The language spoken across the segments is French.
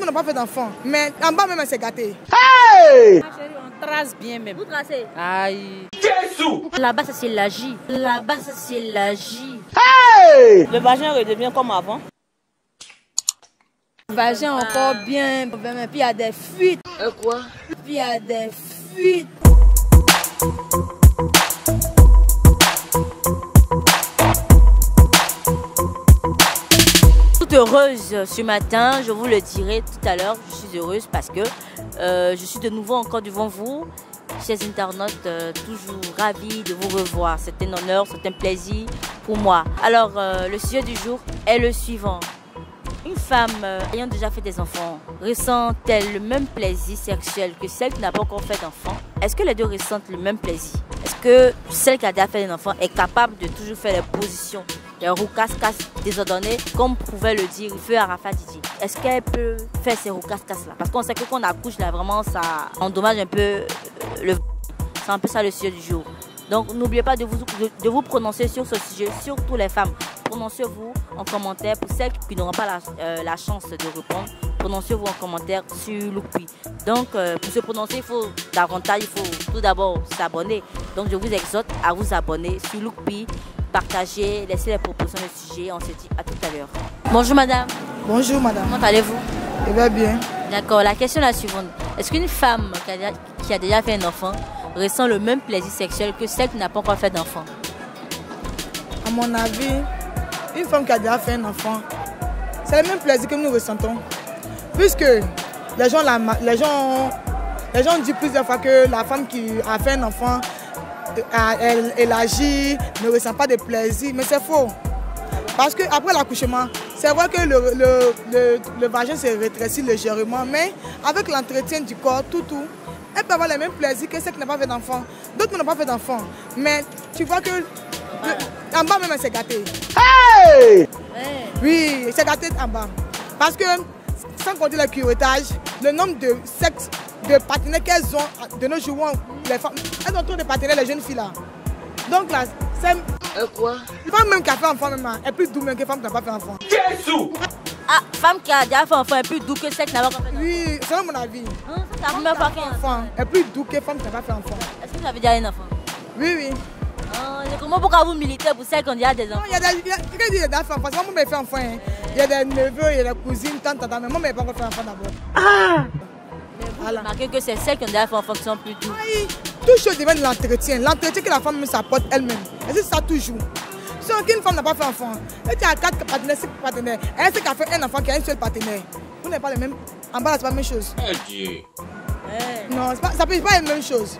D'autres n'ont pas fait d'enfant. Mais en bas même, elle s'est gâtée. Hey! Ma chérie, on trace bien même. Vous tracez? Aïe. Jésus! Là-bas, ça c'est l'agi. Là-bas, ça c'est l'agi. Hey! Le vagin redevient comme avant. Le vagin encore bien, puis il y a des fuites. Quoi? Puis il y a des fuites. Heureuse ce matin, je vous le dirai tout à l'heure, je suis heureuse parce que je suis de nouveau encore devant vous, chers internautes, toujours ravie de vous revoir. C'est un honneur, c'est un plaisir pour moi. Alors, le sujet du jour est le suivant. Une femme ayant déjà fait des enfants, ressent-elle le même plaisir sexuel que celle qui n'a pas encore fait d'enfant? Est-ce que les deux ressentent le même plaisir? Est-ce que celle qui a déjà fait des enfants est capable de toujours faire les positions, les roucas-cas désordonnées, comme pouvait le dire Feu Arafat Didier? Est-ce qu'elle peut faire ces roucas-cas là? Parce qu'on sait que quand on accouche là, vraiment ça endommage un peu le... C'est un peu ça le sujet du jour. Donc n'oubliez pas de vous prononcer sur ce sujet, surtout les femmes. Prononcez-vous en commentaire pour celles qui n'auront pas la chance de répondre. Prononcez-vous en commentaire sur Lookpi. Donc pour se prononcer, il faut davantage, il faut tout d'abord s'abonner. Donc je vous exhorte à vous abonner sur Lookpi, partager, laisser les propositions de sujet. On se dit à tout à l'heure. Bonjour madame. Bonjour madame. Comment allez-vous? Eh bien bien. D'accord, la question est la suivante. Est-ce qu'une femme qui a déjà fait un enfant ressent le même plaisir sexuel que celle qui n'a pas encore fait d'enfant? À mon avis, une femme qui a déjà fait un enfant, c'est le même plaisir que nous ressentons. Puisque les gens disent plusieurs fois que la femme qui a fait un enfant, elle agit, ne ressent pas de plaisir. Mais c'est faux. Parce qu'après l'accouchement, c'est vrai que le vagin se rétrécit légèrement, mais avec l'entretien du corps, elle peut avoir le même plaisir que celle qui n'a pas fait d'enfant. D'autres n'ont pas fait d'enfant. Mais tu vois que en bas même, elle s'est gâtée. Hey! Oui, elle s'est gâtée en bas. Parce que, sans compter le curettage, le nombre de sexes, de partenaires qu'elles ont de nos jours, les femmes, elles ont trop de partenaires, les jeunes filles là. Donc là, c'est... Quoi? Les femmes même qui a fait enfant, même, est plus douce même que les femmes qui n'ont pas fait enfant. Jésus! Ah, femme qui a déjà fait enfant est plus douce que celle qui n'a pas fait enfant? Oui, c'est mon avis. C'est la première fois qu'elle a Enfant est plus douce que les femmes qui n'ont pas fait enfant. Est-ce que vous avez déjà un enfant? Oui, oui. Comment pourquoi vous militez pour celles qui ont déjà des enfants? Il y a des enfants, parce que moi, je fait enfant. Hein. Il y a des neveux, il y a des cousines, tantes, mais moi, je n'ai pas encore fait enfant d'abord. Ah! Vous remarquez que c'est celles qui ont déjà fait enfant qui sont plus douces. Oui, toute chose dépend de l'entretien. L'entretien que la femme s'apporte elle-même. Et c'est ça toujours. Si une femme n'a pas fait enfant, elle a 4 partenaires, 5 partenaires, elle sait qu'elle fait un enfant qui a un seul partenaire. Vous n'avez pas les mêmes. En bas, c'est pas la même chose. Non, ça peut pas être la même chose.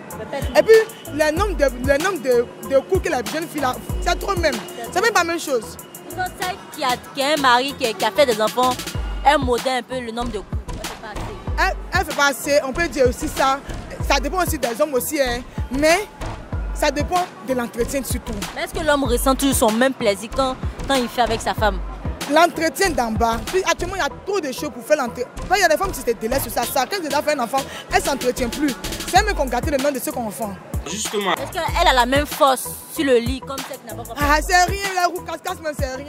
Et puis, le nombre de coups que la jeune fille a, c'est trop même. C'est même pas la même chose. Donc, celle qui a un mari qui a fait des enfants, elle modère un peu le nombre de coups. Elle fait pas assez, on peut dire aussi ça. Ça dépend aussi des hommes aussi, hein. Mais ça dépend de l'entretien surtout. Mais est-ce que l'homme ressent toujours son même plaisir quand il fait avec sa femme? L'entretien d'en bas. Puis actuellement, il y a trop de choses pour faire l'entretien. Il y a des femmes qui se délaissent sur ça. Quand elles ont fait un enfant, elles ne s'entretiennent plus. C'est elles qui ont gâté le nom de ceux qui ont enfant. Justement. Est-ce qu'elle a la même force sur le lit comme celle qui n'a pas encore fait? Ah, c'est rien, la roue casse-casse, même c'est rien.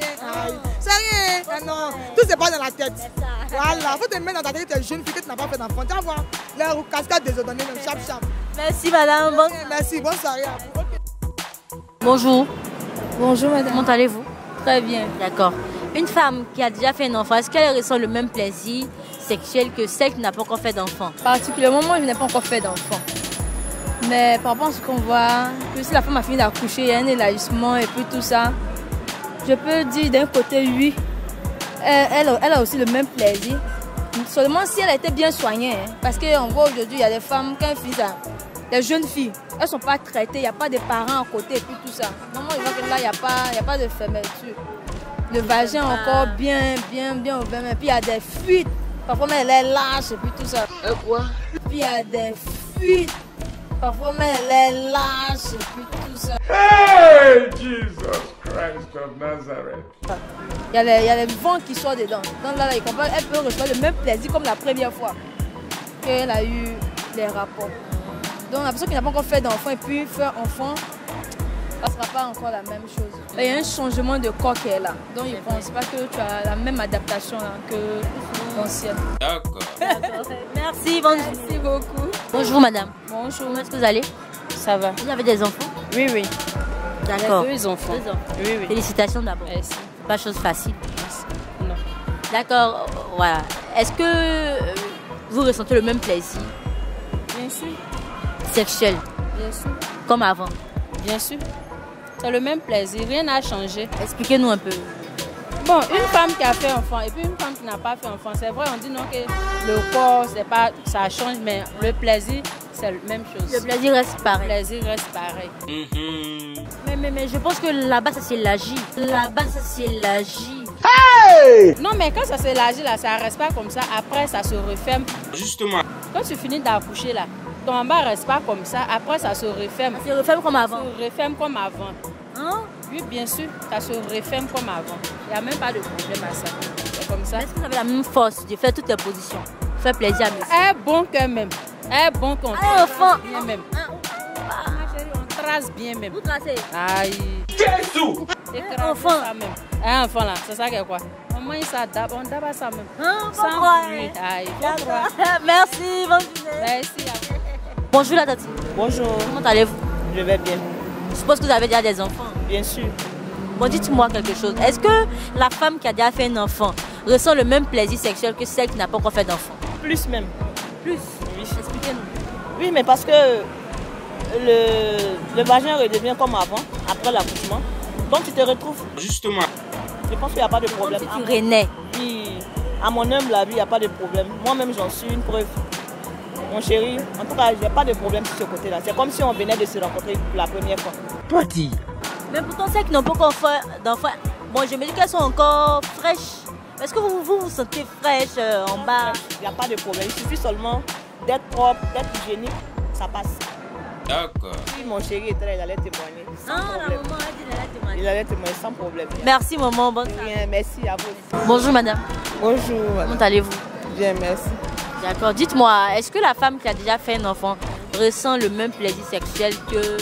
C'est rien. Ah, non, tout c'est pas dans la tête. Voilà, il faut te mettre dans ta tête que tu es jeune fille que tu n'as pas fait d'enfant. Tu vas voir, la roue casse-casse désordonnée, même chap. Merci madame. Bon. Merci, bonne soirée. Bonjour. Bonjour madame. Comment allez-vous? Très bien. D'accord. Une femme qui a déjà fait un enfant, est-ce qu'elle ressent le même plaisir sexuel que celle qui n'a pas encore fait d'enfant? Particulièrement, moi, je n'ai pas encore fait d'enfant. Mais par rapport à ce qu'on voit, que si la femme a fini d'accoucher, il y a un élargissement et puis tout ça, je peux dire d'un côté, oui, elle a aussi le même plaisir. Seulement si elle a été bien soignée. Hein, parce qu'on voit aujourd'hui, il y a des femmes, quand elles finissent, les jeunes filles, elles ne sont pas traitées, il n'y a pas de parents à côté et puis tout ça. Normalement, je vois que là, il n'y a pas de fermeture. Le vagin encore bien ouvert, et puis il y a des fuites. Parfois, elle est lâche et puis tout ça. Quoi? Puis il y a des fuites. Parfois, elle est lâche et puis tout ça. Hey, Jesus Christ of Nazareth. Il y a les vents qui sortent dedans. Donc là, elle peut recevoir le même plaisir comme la première fois qu'elle a eu les rapports. Donc la personne qui n'a pas encore fait d'enfant et puis faire enfant, Ça ne sera pas encore la même chose. Il y a un changement de corps qui est là. Donc, je ne pense pas que tu as la même adaptation là, que l'ancienne. D'accord. Merci, bonjour. Merci beaucoup. Bonjour madame. Bonjour. Comment est-ce que vous allez? Ça va. Vous avez des enfants? Oui, oui. D'accord. J'ai 2 enfants. 2 enfants. Oui, oui. Félicitations d'abord. Merci. Pas chose facile. Non. D'accord, voilà. Est-ce que vous ressentez le même plaisir Bien sûr. sexuel Bien sûr. comme avant? Bien sûr. C'est le même plaisir. Rien n'a changé. Expliquez-nous un peu. Bon, une femme qui a fait enfant et puis une femme qui n'a pas fait enfant, c'est vrai, on dit non que le corps, c'est pas, ça change, mais le plaisir, c'est la même chose. Le plaisir reste Le pareil. plaisir reste pareil. Mais je pense que là-bas, ça s'élargit. Là-bas, ça s'élargit. Non, mais quand ça s'élargit là, ça reste pas comme ça. Après, ça se referme. Justement. Quand tu finis d'accoucher là, ton bas reste pas comme ça. Après, ça se referme. Ça se referme comme avant. Ça se referme comme avant. Hein? Oui, bien sûr, ça se referme comme avant. Il n'y a même pas de problème à ça. C'est comme ça. Est-ce que vous avez la même force de faire toutes les positions? Faire plaisir à monsieur? Elle est bon quand même. Elle est bon qu'on Ah, enfant. bien même. Ma chérie, on trace bien même. Vous tracez? Aïe. Jesus! Écrasez Enfant. ça même. Un enfant là, c'est ça que quoi? On mange ça, on tabac ça même. Hein? Sans Pas vrai. bruit. Aïe, faut D'accord. croire. Merci, bonne journée. Merci à vous. Bonjour la tati. Bonjour, Comment allez-vous? je vais bien, Je suppose que vous avez déjà des enfants. bien sûr. Bon, dites-moi quelque chose. Est-ce que la femme qui a déjà fait un enfant ressent le même plaisir sexuel que celle qui n'a pas encore fait d'enfant? Plus même. Plus. Oui. Expliquez-nous. Oui, mais parce que le vagin redevient comme avant, après l'accouchement. Donc tu te retrouves. Justement. Je pense qu'il n'y a pas de problème. Comme si tu renais. Oui, à mon humble avis, il n'y a pas de problème. Moi-même, j'en suis une preuve. Mon chéri, en tout cas, il n'y a pas de problème sur ce côté-là. C'est comme si on venait de se rencontrer pour la première fois. Toi, dis. Mais pourtant, celles qui n'ont pas encore fait d'enfant, bon, je me dis qu'elles sont encore fraîches. Est-ce que vous vous sentez fraîche en bas? Il n'y a pas de problème. Il suffit seulement d'être propre, d'être hygiénique, ça passe. D'accord. Si mon chéri était là, il allait témoigner. Sans Ah, la problème. maman a dit qu'elle allait témoigner. Il allait témoigner sans problème. Merci, maman. Bonne soirée. Rien, merci à vous. Bonjour, madame. Bonjour, Comment allez-vous? bien, merci. D'accord. Dites-moi, est-ce que la femme qui a déjà fait un enfant ressent le même plaisir sexuel que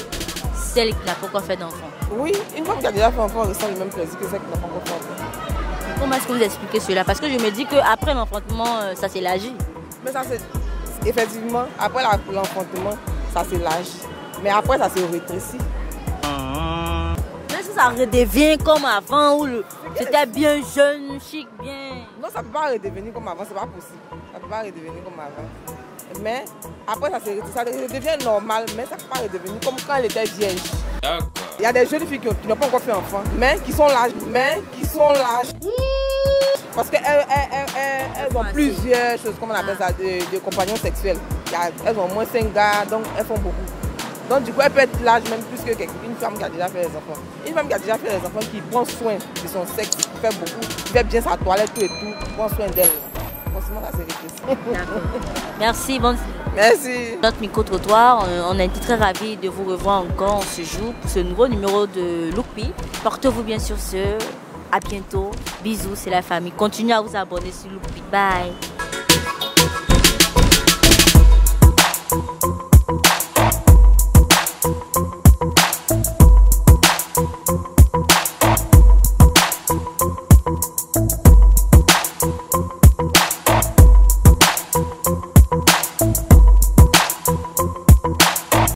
celle qui n'a pas encore fait d'enfant? Oui, une femme qui a déjà fait enfant ressent le même plaisir que celle qui n'a pas encore fait enfant. Comment est-ce que vous expliquez cela? Parce que je me dis qu'après l'enfantement, ça s'élargit. Mais ça, c'est effectivement, après l'enfantement, ça s'élargit. Mais après, ça se rétrécit. Mais est-ce que ça redevient comme avant où c'était bien jeune, chic, bien... Non, ça ne peut pas redevenir comme avant, c'est pas possible. Ça ne peut pas redevenir comme avant. Mais après, ça redevient normal, mais ça ne peut pas redevenir comme quand elle était vierge. D'accord. Il y a des jeunes filles qui n'ont pas encore fait enfant, mais qui sont larges. Parce qu'elles ont plusieurs choses, comme on appelle ça, de compagnons sexuels. Elles ont au moins 5 gars, donc elles font beaucoup. Donc du coup, elle peut être large même plus qu'une femme qui a déjà fait les enfants. Une femme qui a déjà fait les enfants, qui prend soin de son sexe, qui fait beaucoup, qui fait bien sa toilette, tout et tout, qui prend soin d'elle. Forcément, ça c'est rétréci. Merci, bonne... Merci. Notre micro-trottoir, on a été très ravis de vous revoir encore ce jour pour ce nouveau numéro de Lookpi. Portez-vous bien sur ce. À bientôt. Bisous, c'est la famille. Continuez à vous abonner sur Lookpi. Bye.